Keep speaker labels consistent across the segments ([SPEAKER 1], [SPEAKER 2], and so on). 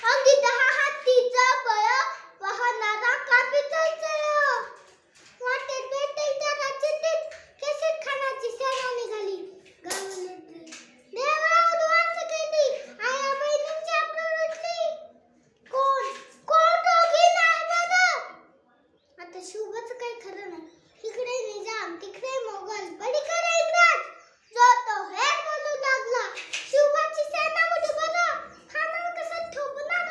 [SPEAKER 1] अंगी 10 हत्तीचं बळ वाहणारा कापी चंचळ वाटेत भेटेल त्याला चिठ्ठीत केसर खानाची सेना निघाली गावाला देवा उद्ध्वस्त केली आया बहिणींच्या प्रवृत्ती कोण कोण दोघी नाही बघ आता शुभच काही खरं नाही इकडे निजाम तिकडे मोगल पलीकडे इंग्रज जो तो हे बोलू लागला शुभाची सेना मोठी बरं खानाला कसं ठोकणार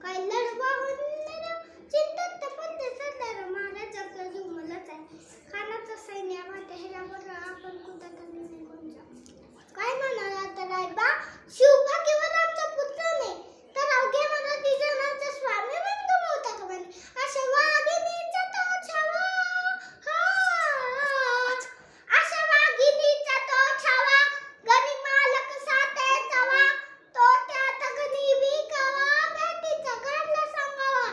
[SPEAKER 1] काय लढवा होणार चिंतेत तपन सरदार महाराज आपला जीव मलाच आहे खानाचा सैन्य वाटेहरावर आपण कुठं तरी निघून जा काय म्हणाला तर रायबा शिवभाग्यवर आमचा पुत्र नाही तर अवघे मला दिजनाचा स्वामी म्हणून गमवता का म्हणे अशा वाघिणीचा तो छावा अशा वाघिणीचा तो छावा गणी मालक साथे जावा तो त्यात गणी विकावा भेटीचा घडला सांगावा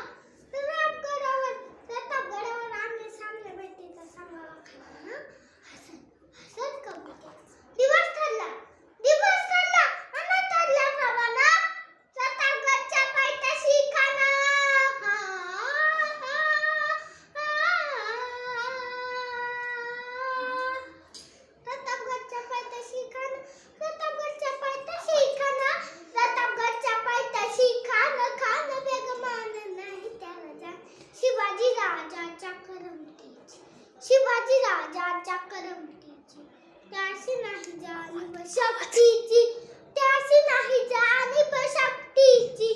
[SPEAKER 1] प्रतापगडावर आम्ही सामने भेटीचा सांगावा खाला हसत कबूतर दिवस ठरला आणि ठरल्याप्रमाणे प्रतापगडच्या पायथ्याशी खाना प्रतापगडच्या पायथ्याशी खाना खान बेगमान नाही त्याला जा शिवाजी राजाच्या करमतीची त्याशी नाही जाणीव शक्तीची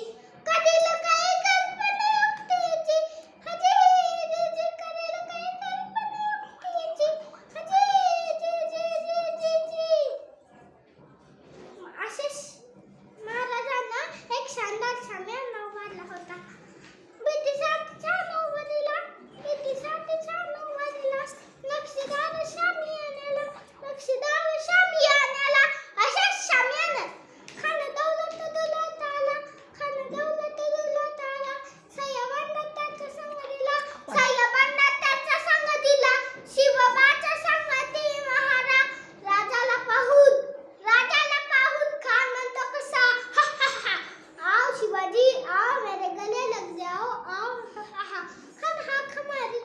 [SPEAKER 1] कधील काही कल्पना युक्तीची हजी कधील काही कल्पना युक्तीची अशा महाराजांना एक शानदार शाम्या नौवाला होता भीतीसाठी छान नौवारीला नक्षीदार शामियान्याला अशा शामियानं खान दौलत दुलत आला सय्यबांना त्याचा संग दिला शिवबाच्या संगती महाराज राजाला पाहून खान म्हणतो कसा आओ शिवाजी आओ मेरे गले लग जाओ आओ खान हाक मारी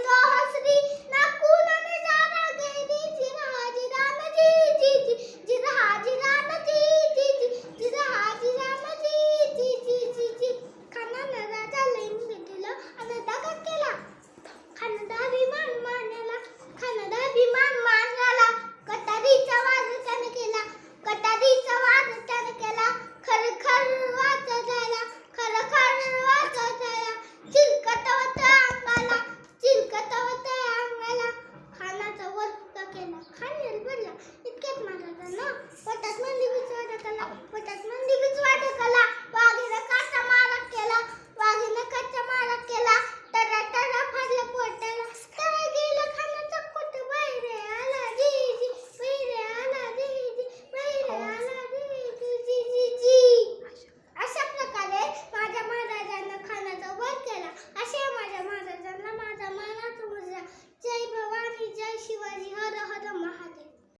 [SPEAKER 1] तो हसरी ना कून नजारा गेली जिरहाजी राम जी खानानं राजाला इंग्रजीला आणि दगा केला खानदा विमान मानला कटारीचा वाद त्याने केला खरखर वाजत झाला चिलकत अंगाला खानाचा वध केला खान निर्भरला इतक्यात महाराजांना पोटात मंदी विचारत आला